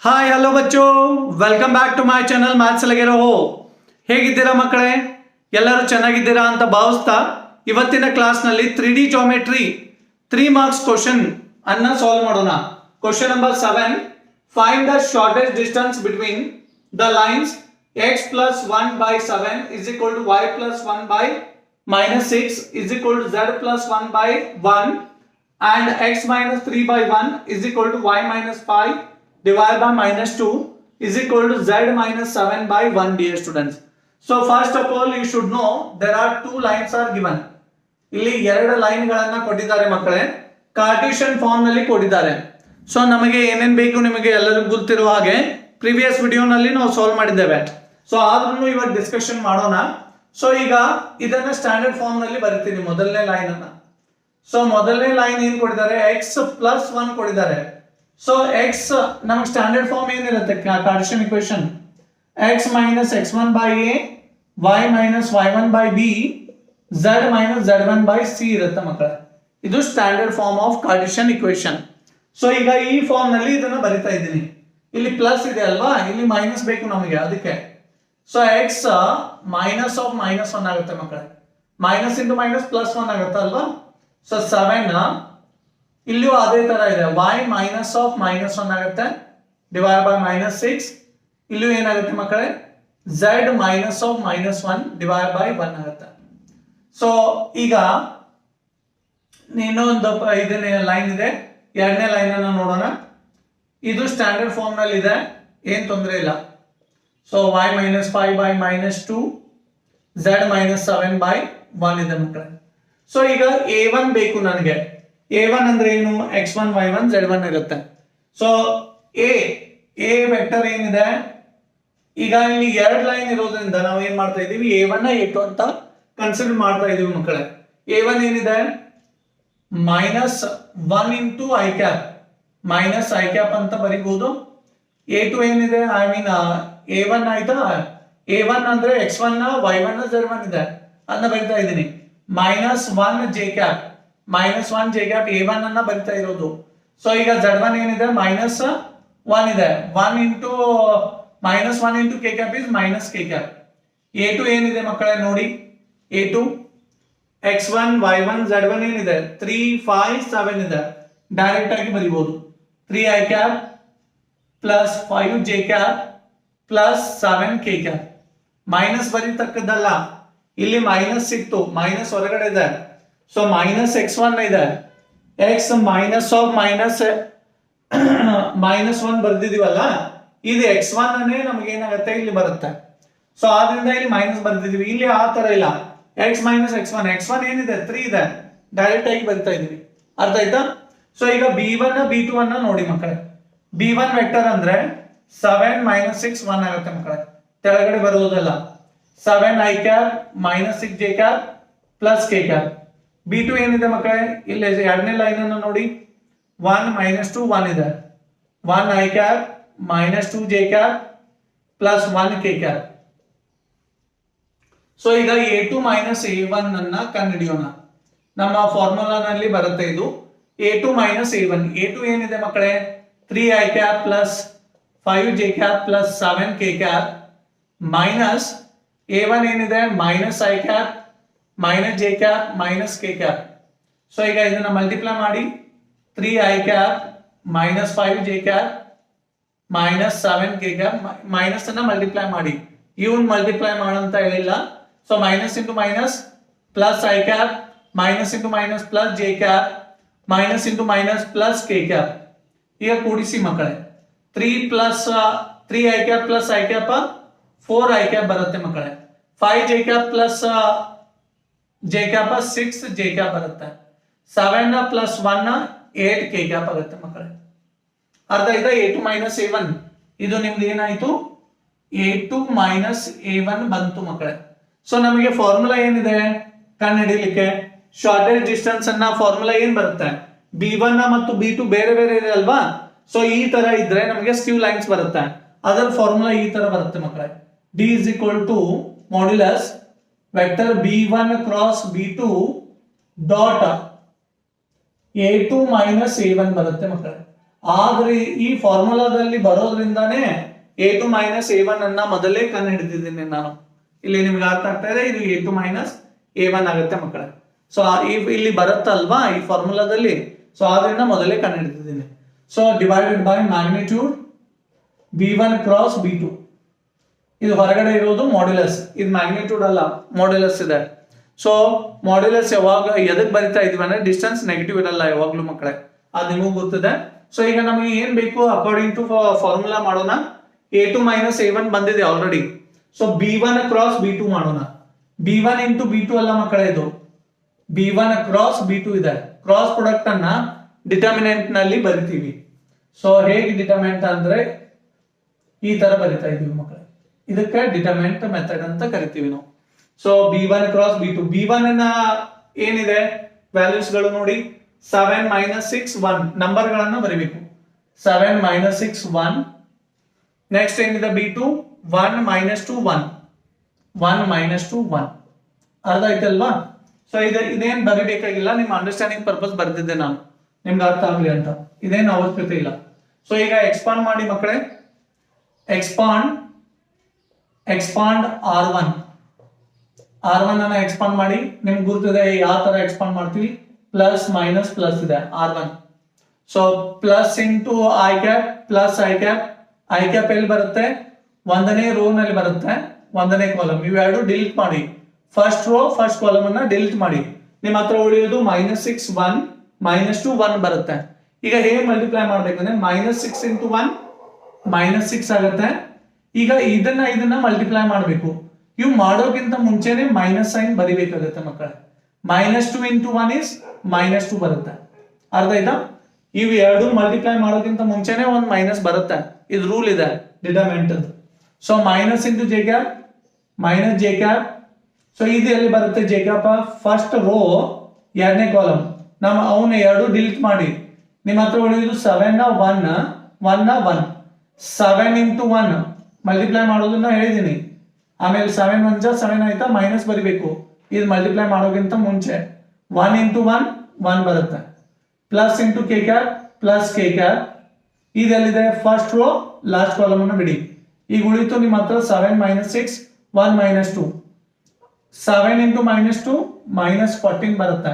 Hi hello ಬಚ್ಚೋ, welcome back to my channel maths ಲಗಿರೋ. ಹೇಗಿದ್ದೀರಾ ಮಕ್ಕಳೇ? ಎಲ್ಲರೂ ಚೆನ್ನಾಗಿದ್ದೀರಾ ಅಂತ ಭಾವಿಸ್ತಾ ಇವತ್ತಿನ ಕ್ಲಾಸ್ನಲ್ಲಿ 3D ಜಾಮೆಟ್ರಿ 3 ಮಾರ್ಕ್ಸ್ ಕ್ವಶನ್ ಅನ್ನ ಸಾಲ್ವ್ ಮಾಡೋಣ. Question number 7, find the shortest distance between the lines x plus 1 by 7 is equal to y plus 1 by minus 6 is equal to z plus 1 by 1 and x minus 3 by 1 is equal to y minus 5 divided by minus 2 is equal to z minus 7 by 1, dear students. So first of all you should know there are two lines are given. ಇಲ್ಲಿ ಎರಡು line ಗಳನ್ನ ಕೊಟ್ಟಿದ್ದಾರೆ ಮಕ್ಕಳೇ, Cartesian form ನಲ್ಲಿ ಕೊಟ್ಟಿದ್ದಾರೆ. So ನಮಗೆ ಏನೇನ್ ಬೇಕು ನಿಮಗೆ ಎಲ್ಲರಿಗೂ ಗೊತ್ತಿರುವ ಹಾಗೆ ಪ್ರೀವಿಯಸ್ ವಿಡಿಯೋನಲ್ಲಿ ನಾವು ಸಾಲ್ವ್ ಮಾಡಿದ್ದೇವೆ. ಸೊ ಆದ್ರೂ ಇವಾಗ ಡಿಸ್ಕಷನ್ ಮಾಡೋಣ. ಸೊ ಈಗ ಇದನ್ನ ಸ್ಟ್ಯಾಂಡರ್ಡ್ ಫಾರ್ಮ್ ನಲ್ಲಿ ಬರೀತೀನಿ ಮೊದಲನೇ ಲೈನ್ ಅನ್ನ. ಸೊ ಮೊದಲನೇ ಲೈನ್ ಏನ್ ಕೊಟ್ಟಿದ್ದಾರೆ, ಎಕ್ಸ್ ಪ್ಲಸ್ 1 ಕೊಟ್ಟಿದ್ದಾರೆ. ಸೊ ಎಕ್ಸ್ ನಮಗೆ ಸ್ಟ್ಯಾಂಡರ್ಡ್ ಫಾರ್ಮ್ ಏನಿರುತ್ತೆ Cartesian equation, x minus x1 by a, y minus y1 by b, z minus z1 by c ಇರುತ್ತೆ ಮಕ್ಕಳೇ. ಇದು standard form of Cartesian equation. So ಈಗ ಈ ಫಾರ್ಮ್ ನಲ್ಲಿ ಇದನ್ನ ಬರಿತಾ ಇದ್ದೀನಿ. ಇಲ್ಲಿ ಪ್ಲಸ್ ಇದೆ ಅಲ್ವಾ, ಇಲ್ಲಿ ಮೈನಸ್ ಬೇಕು ನಮಗೆ, ಅದಕ್ಕೆ. So X minus of minus 1 ಆಗುತ್ತೆ ಮಕ್ಕಳೇ, ಮೈನಸ್ ಇಂಟು ಮೈನಸ್ ಪ್ಲಸ್ 1 ಆಗುತ್ತೆ ಅಲ್ವಾ. ಸೊ 7 ಇಲ್ಲಿಯೂ ಅದೇ ತರ ಇದೆ, y ಮೈನಸ್ ಆಫ್ ಮೈನಸ್ 1 ಆಗುತ್ತೆ ಡಿವೈಡ್ ಬೈ ಮೈನಸ್ 6. ಇಲ್ಲಿಯೂ ಏನಾಗುತ್ತೆ ಮಕ್ಕಳೇ, z minus of minus 1 divide by 1 ಆಗುತ್ತೆ. ಸೊ ಈಗ ಇನ್ನೊಂದು ಇದನ್ನೇ ಲೈನ್ ಇದೆ, ಎರಡನೇ ಲೈನ್ ಅನ್ನು ನೋಡೋಣ. ಇದು ಸ್ಟ್ಯಾಂಡರ್ಡ್ ಫಾರ್ಮ್ ನಲ್ಲಿ ಇದೆ, ಏನ್ ತೊಂದರೆ ಇಲ್ಲ. So y minus 5 by minus 2, z minus 7 by 1 ಇದೆ ಮಕ್ಕಳೇ. ಸೊ ಈಗ a1 ಬೇಕು ನನಗೆ. a1 ಅಂದ್ರೆ ಏನು, x1 y1 z1 ಇರುತ್ತೆ. ಸೊ a ವೆಕ್ಟರ್ ಏನಿದೆ, ಈಗ ಇಲ್ಲಿ ಎರಡು ಲೈನ್ ಇರೋದ್ರಿಂದ ನಾವು ಏನ್ ಮಾಡ್ತಾ ಇದೀವಿ, a1 a2 ಅಂತ ಕನ್ಸಿಡರ್ ಮಾಡ್ತಾ ಇದೀವಿ ಮಕ್ಕಳೇ. a1 ಏನಿದೆ, minus 1 into I cap, minus I cap ಅಂತ ಬರೀಬಹುದು. a2 ಏನಿದೆ, ಐ ಮೀನ್ a1 ಆಯ್ತಾ, a1 ಅಂದ್ರೆ x1 y1 z1 ಇದೆ ಅದನ್ನ ಬರಿತಾ ಇದ್ದೀನಿ. Minus 1 J cap, minus 1 J cap a1 ಅನ್ನ ಬರಿತಾ ಇರೋದು. ಸೊ ಈಗ z1 ಏನಿದೆ, ಮೈನಸ್ 1 ಇದೆ, 1 into minus 1 into K cap is minus K cap. a2 ಏನಿದೆ ಮಕ್ಕಳೇ ನೋಡಿ, a2 x1 y1 z1 ಏನಿದೆ 3 5 7 ಇದೆ, ಡೈರೆಕ್ಟ್ ಆಗಿ ಬರೀಬಹುದು. 3 I cap plus 5 J cap plus 7 K cap. Minus ಬರೀತಕ್ಕದ್ದಲ್ಲ, ಇಲ್ಲಿ ಮೈನಸ್ ಇತ್ತು, ಮೈನಸ್ ಹೊರಗಡೆ ಇದೆ. ಸೊ ಮೈನಸ್ x1 ಇದೆ, x ಮೈನಸ್ ಆಫ್ ಮೈನಸ್ 1 ಬರ್ದಿದೀವಲ್ಲ, ಇದು x1 ಅನ್ನೇ ನಮ್ಗೆ ಏನಾಗುತ್ತೆ ಇಲ್ಲಿ ಬರುತ್ತೆ. ಸೊ ಆದ್ರಿಂದ ಇಲ್ಲಿ ಮೈನಸ್ ಬರ್ದಿದೀವಿ, ಇಲ್ಲಿ ಆ ತರ ಇಲ್ಲ. x ಮೈನಸ್ x1 ಏನಿದೆ 3 ಇದೆ, ಡೈರೆಕ್ಟ್ ಆಗಿ ಬರಿತಾ ಇದೀವಿ. ಅರ್ಥ ಆಯ್ತಾ? ಸೊ ಈಗ b1 b2 ಅನ್ನ ನೋಡಿ ಮಕ್ಕಳೇ. b1 ವೆಕ್ಟರ್ ಅಂದ್ರೆ 7 ಮೈನಸ್ 6 1 ಆಗುತ್ತೆ ಮಕ್ಕಳೇ, ಕೆಳಗಡೆ ಬರುವುದಲ್ಲ. 7 I cap minus 6 J cap plus K cap. b2 ಏನಿದೆ ಮಕ್ಕಳೇ, ಇಲ್ಲಿ ಎರಡನೇ ಲೈನ್ ಅನ್ನು ನೋಡಿ, 1 ಮೈನಸ್ 2 1 ಇದೆ, 1 I cap minus 2 J cap plus 1 K cap. So ಈಗ a2 ಮೈನಸ್ a1 ಅನ್ನ ಕಂಡುಹಿಡಿಯೋಣ. ನಮ್ಮ ಫಾರ್ಮುಲಾನಲ್ಲಿ ಬರುತ್ತೆ ಇದು, a2 ಮೈನಸ್ a1. a2 ಏನಿದೆ ಮಕ್ಕಳೇ, 3 I cap plus 5 J cap plus 7 K cap minus a1 ಏನಿದೆ, minus I cap minus J cap minus K cap. So ಈಗ ಇದನ್ನ ಮಲ್ಟಿಪ್ಲೈ ಮಾಡಿ, 3 I cap minus 5 J cap minus 7 K cap, minus ಅನ್ನ multiply ಮಾಡಿ, ಇವನ್ multiply ಮಾಡಂತ ಹೇಳಿಲ್ಲ. So minus into minus plus I cap, minus into minus plus J cap, minus into minus plus K cap. ಈಗ ಕೂಡಿಸಿ ಮಕ್ಕಳೇ, 3 I cap plus I cap 4 I cap ಬರುತ್ತೆ ಮಕ್ಕಳೇ. 5 J cap plus J cap 6 J cap ಬರುತ್ತೆ. 7 plus 1 8 K cap ಆಗುತ್ತೆ ಮಕ್ಕಳೇ. ಅರ್ಥ ಆಯ್ತಾ? a2 ಮೈನಸ್ a1 ಇದು ನಿಮ್ದು ಏನಾಯ್ತು, a2 ಮೈನಸ್ a1 ಬಂತು ಮಕ್ಕಳೇ. ಸೊ ನಮಗೆ ಫಾರ್ಮುಲಾ ಏನಿದೆ ಕಂಡುಹಿಡಿಯಲಿಕ್ಕೆ, ಶಾರ್ಟೆಸ್ಟ್ ಡಿಸ್ಟೆನ್ಸ್ ಅನ್ನ ಫಾರ್ಮುಲಾ ಏನ್ ಬರುತ್ತೆ, b1 ಮತ್ತು b2 ಬೇರೆ ಬೇರೆ ಇದೆ ಅಲ್ವಾ. ಸೊ ಈ ತರ ಇದ್ರೆ ನಮಗೆ ಸ್ಕ್ಯೂ ಲೈನ್ಸ್ ಬರುತ್ತೆ, ಅದರ ಫಾರ್ಮುಲಾ ಈ ತರ ಬರುತ್ತೆ ಮಕ್ಕಳೇ. d is equal to modulus vector b1 cross b2 dot a2 minus a1 ಬರುತ್ತೆ ಮಕ್ಕಳೇ. ಆದ್ರೆ ಈ ಫಾರ್ಮುಲಾದಲ್ಲಿ ಬರೋದ್ರಿಂದಾನೇ A2 ಮೈನಸ್ A1 ಅನ್ನ ಮೊದಲೇ ಕಂಡು ಹಿಡಿದಿದ್ದೀನಿ ನಾನು. ಇಲ್ಲಿ ನಿಮ್ಗೆ ಅರ್ಥ ಆಗ್ತಾ ಇದೆ, ಇದು A2 ಮೈನಸ್ A1 ಆಗುತ್ತೆ ಮಕ್ಕಳೇ. ಸೊ ಇಲ್ಲಿ ಬರುತ್ತಲ್ವಾ ಈ ಫಾರ್ಮುಲಾದಲ್ಲಿ, ಸೊ ಆದ್ರಿಂದ ಮೊದಲೇ ಕಂಡು ಹಿಡಿದಿದ್ದೀನಿ. So divided by magnitude B1 cross B2. ಇದು ಹೊರಗಡೆ ಇರೋದು ಮಾಡ್ಯುಲಸ್, ಇದು ಮ್ಯಾಗ್ನಿಟ್ಯೂಡ್ ಅಲ್ಲ, ಮಾಡ್ಯುಲಸ್ ಇದೆ. ಸೊ ಮಾಡ್ಯುಲಸ್ ಯಾವಾಗ ಎದಕ್ ಬರಿತಾ ಇದೀವಿ ಅಂದ್ರೆ ಡಿಸ್ಟೆನ್ಸ್ ನೆಗೆಟಿವ್ ಇರಲ್ಲ ಯಾವಾಗ್ಲೂ ಮಕ್ಕಳೇ, ಅದು ನಿಮಗೂ ಗೊತ್ತಿದೆ. ಸೊ ಈಗ ನಮಗೆ ಏನ್ ಬೇಕು ಅಕಾರ್ಡಿಂಗ್ ಟು ಫಾರ್ಮುಲಾ ಮಾಡೋಣ. A2 ಮೈನಸ್ A1 ಬಂದಿದೆ already. So B1 cross B2 ಮಾಡೋಣ. B1 ಇಂಟು B2 ಅಲ್ಲ ಮಕ್ಕಳೇ, ಇದು B1 ಕ್ರಾಸ್ B2 ಇದೆ. ಕ್ರಾಸ್ ಪ್ರಾಡಕ್ಟ್ ಅನ್ನ ಡಿಟರ್ಮಿನೆಂಟ್ ನಲ್ಲಿ ಬರಿತೀವಿ. ಸೊ ಹೇಗೆ ಡಿಟರ್ಮಿನೆಂಟ್ ಅಂದ್ರೆ ಈ ತರ ಬರಿತಾ ಇದೀವಿ ಮಕ್ಕಳೇ, ಇದಕ್ಕೆ ಡಿಟರ್ಮಿನೆಂಟ್ ಮೆಥಡ್ ಅಂತ ಕರಿತೀವಿ ನಾವು. So B1 cross B2, B1 ನ ಏನಿದೆ ವ್ಯಾಲ್ಯೂಸ್ ಗಳು ನೋಡಿ, 7 ಮೈನಸ್ 6 1 ನಂಬರ್ ಗಳನ್ನ ಬರೀಬೇಕು. 7 ಮೈನಸ್ 6 1. ನೆಕ್ಸ್ಟ್ ಏನಿದೆ B2 1 ಮೈನಸ್ 2 1, 1 ಮೈನಸ್ 2 1. ಅರ್ಥ ಆಯ್ತಲ್ವಾ? ಸೊ ಇದೇನ್ ಬರಿಬೇಕಾಗಿಲ್ಲ, ನಿಮ್ಮ ಅಂಡರ್ಸ್ಟ್ಯಾಂಡಿಂಗ್ ಪರ್ಪಸ್ ಬರ್ತಿದ್ದೆ ನಾನು, ನಿಮ್ಗೆ ಅರ್ಥ ಆಗ್ಲಿ ಅಂತ, ಇದೇನು ಅವಶ್ಯಕತೆ ಇಲ್ಲ. ಸೊ ಈಗ ಎಕ್ಸ್ಪಾಂಡ್ ಮಾಡಿ ಮಕ್ಕಳೇ, ಎಕ್ಸ್ಪಾಂಡ್ R1 ಅನ್ನ ಎಕ್ಸ್ಪಾಂಡ್ ಮಾಡಿ. ನಿಮ್ಗೆ ಗುರುತಿದೆ ಯಾವ ತರ ಎಕ್ಸ್ಪಾಂಡ್ ಮಾಡ್ತೀವಿ, ಪ್ಲಸ್ ಮೈನಸ್ ಪ್ಲಸ್ ಇದೆ R1. So plus into I cap plus I cap ಎಲ್ಲಿ ಬರುತ್ತೆ, ಒಂದನೇ ರೋ ನಲ್ಲಿ ಬರುತ್ತೆ, ಒಂದನೇ ಕಾಲಮ್. ಇವೆರಡು ಡಿಲೀಟ್ ಮಾಡಿ, ಫಸ್ಟ್ ರೋ ಫಸ್ಟ್ ಕಾಲಮ್ ಅನ್ನ ಡಿಲೀಟ್ ಮಾಡಿ. ನಿಮ್ಮ ಹತ್ರ ಉಳಿಯೋದು ಮೈನಸ್ 6 1 ಮೈನಸ್ 2 1 ಬರುತ್ತೆ. ಈಗ ಹೇಗೆ ಮಲ್ಟಿಪ್ಲೈ ಮಾಡ್ಬೇಕಂದ್ರೆ ಮೈನಸ್ 6 ಇಂಟು 1 ಮೈನಸ್ 6 ಆಗುತ್ತೆ. ಈಗ ಇದನ್ನ ಮಲ್ಟಿಪ್ಲೈ ಮಾಡಬೇಕು. ಇವು ಮಾಡೋಕ್ಕಿಂತ ಮುಂಚೆನೆ ಮೈನಸ್ ಸೈನ್ ಬರಿಬೇಕಾಗುತ್ತೆ ಮಕ್ಕಳೇ. ಮೈನಸ್ 2 ಇಂಟು 1 ಇಸ್ ಮೈನಸ್ 2 ಬರುತ್ತೆ. ಅರ್ಥ ಆಯ್ತಾ? ಇವು ಎರಡು ಮಲ್ಟಿಪ್ಲೈ ಮಾಡೋಕ್ಕಿಂತ ಮುಂಚೆನೆ ಒಂದು ಮೈನಸ್ ಬರುತ್ತೆ, ಇದು ರೂಲ್ ಇದೆ ಡಿಟರ್ಮಿನೆಂಟ್ ಅಂತ. So minus into J cap minus J cap. So ಇದು ಎಲ್ಲಿ ಬರುತ್ತೆ, ಜೆ ಕ್ಯಾಪ್ ಫಸ್ಟ್ ರೋ ಎರಡನೇ ಕಾಲಮ್. ನಮ್ಮ ಅವನ್ನ ಎರಡು ಡಿಲೀಟ್ ಮಾಡಿ. ನಿಮ್ಮ ಹತ್ರ ಉಳಿಯೋದು 7 1 7 ಇಂಟು 1 ಮಲ್ಟಿಪ್ಲೈ ಮಾಡೋದನ್ನ ಹೇಳಿದೀನಿ. ಆಮೇಲೆ 7 1 7 ಆಯ್ತಾ, ಮೈನಸ್ ಬರಿಬೇಕು. ಇದು ಮಲ್ಟಿಪ್ಲೈ ಮಾಡೋಕ್ಕಿಂತ ಮುಂಚೆ 1 ಇಂಟು 1 1 ಬರುತ್ತೆ. Plus into K cap plus K cap. ಇದೆಲ್ಲಿದೆ, ಫಸ್ಟ್ ರೋ ಲಾಸ್ಟ್ ಕಾಲಮ್ ಅನ್ನು ಬಿಡಿ. ಈಗ ಉಳಿತು ನಿಮ್ಮ ಹತ್ರ 7 minus 6 1 minus 2. 7 into minus 2 minus 14 ಬರುತ್ತೆ,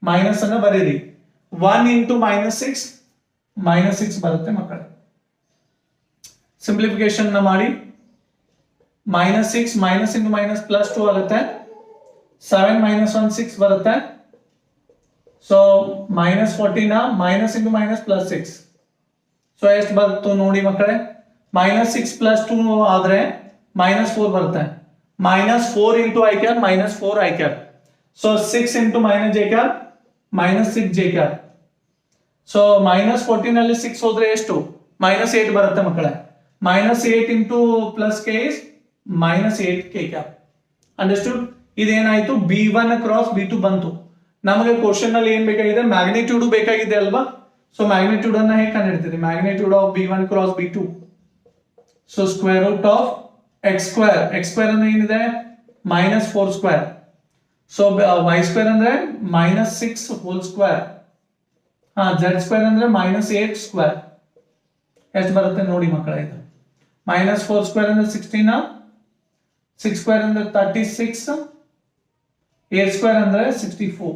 ಮೈನಸ್ ಅನ್ನ ಬರೀರಿ. 1 ಇಂಟು ಮೈನಸ್ 6 ಮೈನಸ್ 6 ಬರುತ್ತೆ ಮಕ್ಕಳೇ. ಸಿಂಪ್ಲಿಫಿಕೇಶನ್ ಮಾಡಿ. Minus 6 minus into minus plus 2 ಆಗುತ್ತೆ. 7 ಮೈನಸ್ 1 6 ಬರುತ್ತೆ. So minus 14 minus into minus plus 6. So ಎಷ್ಟು ಬರುತ್ತೋ ನೋಡಿ ಮಕ್ಕಳೇ, ಮೈನಸ್ 6 ಪ್ಲಸ್ 2 ಆದ್ರೆ ಮೈನಸ್ 4 ಬರುತ್ತೆ. Minus 4 into I cap minus 4 I cap. So 6 into minus J cap minus 6 J cap. So minus 14 ಅಲ್ಲಿ 6 ಹೋದ್ರೆ ಎಷ್ಟು, ಮೈನಸ್ 8 ಬರುತ್ತೆ ಮಕ್ಕಳೇ. Minus 8 into plus K is minus 8 K cap. Understood? ಇದೇನಾಯ್ತು, B1 ಕ್ರಾಸ್ B2 ಬಂತು. ನಮಗೆ question ಅಲ್ಲಿ ಏನ್ ಬೇಕಾಗಿದೆ, ಮ್ಯಾಗ್ನಿಟ್ಯೂಡ್ ಬೇಕಾಗಿದೆ ಅಲ್ವಾ. ಸೊ ಮ್ಯಾಗ್ನಿಟ್ಯೂಡ್ ಅನ್ನ ಹೇಗೆ ಕಂಡುಹಿಡಿತೀರಿ, magnitude of B1 cross B2. So square root of x square ಅಂದ್ರೆ ಏನಿದೆ, minus 4 square. So y square ಅಂದ್ರೆ minus 6 whole square. Z square ಅಂದ್ರೆ ಮೈನಸ್ 8 ಸ್ಕ್ವೇರ್. ಎಷ್ಟು ಬರುತ್ತೆ ನೋಡಿ ಮಕ್ಕಳೇ, ಇದು ಮೈನಸ್ 4 ಸ್ಕ್ವೇರ್ ಅಂದ್ರೆ 16, 6 ಸ್ಕ್ವೇರ್ ಅಂದ್ರೆ 36, 8 ಸ್ಕ್ವೇರ್ ಅಂದ್ರೆ 64.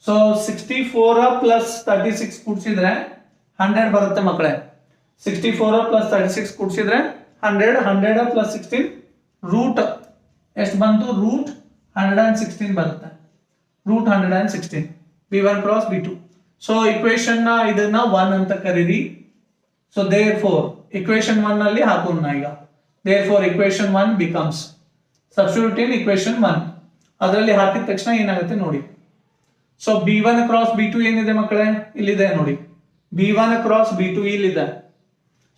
ಸೊ 64 ಪ್ಲಸ್ 36 ಕೂಡಿಸಿದ್ರೆ 100 ಬರುತ್ತೆ ಮಕ್ಕಳೇ. 64 ಪ್ಲಸ್ 36 ಕೂಡಿಸಿದ್ರೆ 100 ಪ್ಲಸ್ 16 ರೂಟ್ ಎಷ್ಟು ಬಂತು, ರೂಟ್ 116 ಬರುತ್ತೆ. Root 116 B1 cross B2. So equation ಇದನ್ನ 1 ಅಂತ ಕರೀರಿ. ಸೊ therefore equation 1 ನಲ್ಲಿ ಹಾಕೋಣ ಈಗ. therefore equation 1 becomes, substitute in equation 1. ಅದರಲ್ಲಿ ಹಾಕಿದ ತಕ್ಷಣ ಏನಾಗುತ್ತೆ ನೋಡಿ. ಸೊ B1 ಕ್ರಾಸ್ B2 ಏನಿದೆ ಮಕ್ಕಳೇ, ಇಲ್ಲಿದೆ ನೋಡಿ. B1 ಕ್ರಾಸ್ B2 ಇಲ್ಲಿದೆ.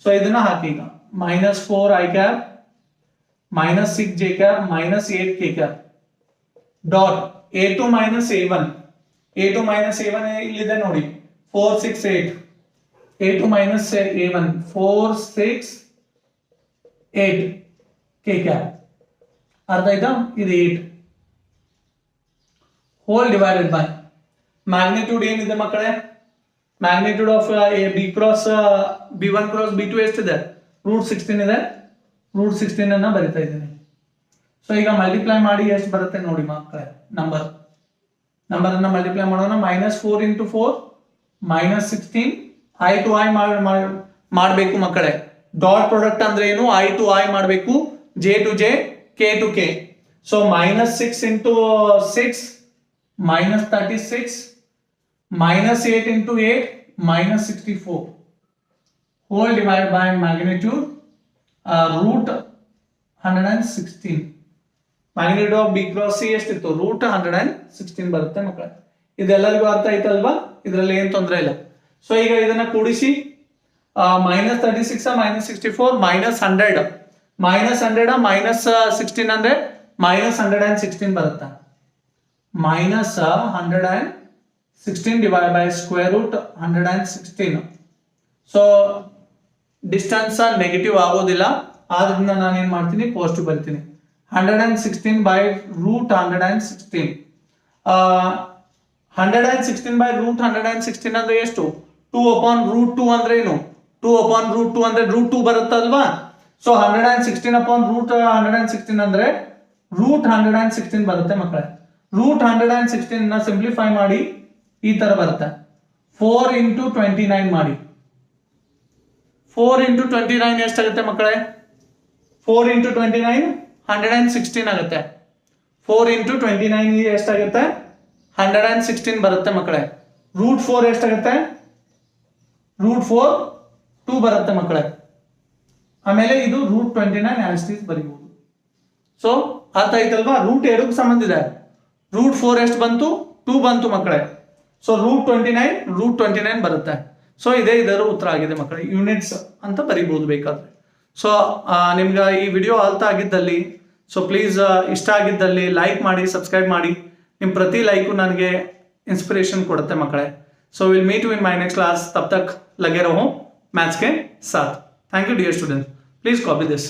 ಸೊ ಇದನ್ನ ಹಾಕಿ ಈಗ. Minus 4 I cap minus 6 J cap minus 8 K cap dot A2 minus A1. A2 minus A1 ಇಲ್ಲಿದೆ ನೋಡಿ. 4 6 8. A2 minus A1 4 6 8 K cap. ಅರ್ಥ ಆಯ್ತಾ? ಇದು 8 ಹೋಲ್ ಡಿವೈಡೆಡ್ ಬೈ ಮ್ಯಾಗ್ನಿಟ್ಯೂಡ್ ಏನಿದೆ ಮಕ್ಕಳೇ, magnitude of B cross B1 cross B2 ಎಷ್ಟಿದೆ √16 ಇದೆ. √16 ಅನ್ನ ಬರಿತಾ ಇದ್ದೀನಿ. ಸೊ ಈಗ ಮಲ್ಟಿಪ್ಲೈ ಮಾಡಿ ಎಷ್ಟು ಬರುತ್ತೆ ನೋಡಿ ಮಕ್ಕಳೇ. ನಂಬರ್ ಅನ್ನ ಮಲ್ಟಿಪ್ಲೈ ಮಾಡೋಣ. -4 × 4 -16 I to I ಮಾಡಬೇಕು ಮಕ್ಕಳೇ. ಡಾಟ್ ಪ್ರಾಡಕ್ಟ್ ಅಂದ್ರೆ ಏನು, I to I ಮಾಡಬೇಕು, J to J, K to K. So -6 × 6 -36 -8 × 8 -64 whole divided by magnitude √116. Magnitude of B cross C ಎಷ್ಟಿತ್ತು √116 ಬರುತ್ತೆ ಮಕ್ಕಳೇ. ಇದೆಲ್ಲರಿಗೂ ಅರ್ಥ ಆಯ್ತಲ್ವಾ? ಇದರಲ್ಲಿ ಏನ್ ತೊಂದರೆ ಇಲ್ಲ. ಸೊ ಈಗ ಇದನ್ನ ಕೂಡಿಸಿ -36 -64 -100 -100 ಅಂದ್ರೆ -116 ಬರುತ್ತೆ. -116 divide by square root 116. So distance negative ಆಗೋದಿಲ್ಲ, ಆದ್ರಿಂದ ನಾನು ಏನ್ ಮಾಡ್ತೀನಿ ಪಾಸಿಟಿವ್ ಬರ್ತೀನಿ. 116 by √116. 116 by √116 ಅಂದ್ರೆ ಎಷ್ಟು? 2/√2 ಅಂದ್ರೆ ಏನು? 2/√2 ಅಂದ್ರೆ √2 ಬರುತ್ತಲ್ವಾ? ಸೊ 116/√116 ಅಂದ್ರೆ √116 ಬರುತ್ತೆ ಮಕ್ಕಳೇ. √116 ನ ಸಿಂಪ್ಲಿಫೈ ಮಾಡಿ ಈ ತರ ಬರುತ್ತೆ. 4 × 29 ಮಾಡಿ. 4 × 29 ಎಷ್ಟಾಗುತ್ತೆ ಮಕ್ಕಳೇ? 4 × 29 116 ಆಗುತ್ತೆ. 4 × 29 ಎಷ್ಟಾಗುತ್ತೆ? 116 ಬರುತ್ತೆ ಮಕ್ಕಳೇ. √4 ಎಷ್ಟಾಗುತ್ತೆ? √4 2 ಬರುತ್ತೆ ಮಕ್ಕಳೇ. ಆಮೇಲೆ ಇದು √29 ಆಸ್ಟೀಸ್ ಬರೀಬಹುದು. ಸೊ ಅರ್ಥ ಆಯ್ತಲ್ವಾ? √2 ಸಂಬಂಧ ಇದೆ. √4 ಎಷ್ಟು ಬಂತು? 2 ಬಂತು ಮಕ್ಕಳೇ. ಸೊ √29 ಬರುತ್ತೆ. ಸೊ ಇದೇ ಇದರ ಉತ್ತರ ಆಗಿದೆ ಮಕ್ಕಳೇ. ಯೂನಿಟ್ಸ್ ಅಂತ ಬರೀಬಹುದು ಬೇಕಾದ್ರೆ. ಸೊ ನಿಮ್ಗೆ ಈ ವಿಡಿಯೋ ಅರ್ಥ ಆಗಿದ್ದಲ್ಲಿ, ಸೊ ಪ್ಲೀಸ್ ಇಷ್ಟ ಆಗಿದ್ದಲ್ಲಿ ಲೈಕ್ ಮಾಡಿ, ಸಬ್ಸ್ಕ್ರೈಬ್ ಮಾಡಿ. ನಿಮ್ಮ ಪ್ರತಿ ಲೈಕು ನನಗೆ इंस्पिरेशन ಕೊಡುತ್ತೆ ಮಕ್ಕಳೇ. So will meet you in my next class. ತಬ್ ತಕ್ ಲಗೆ ರಹೋ मैथ्स के साथ. Thank you dear students. Please copy this.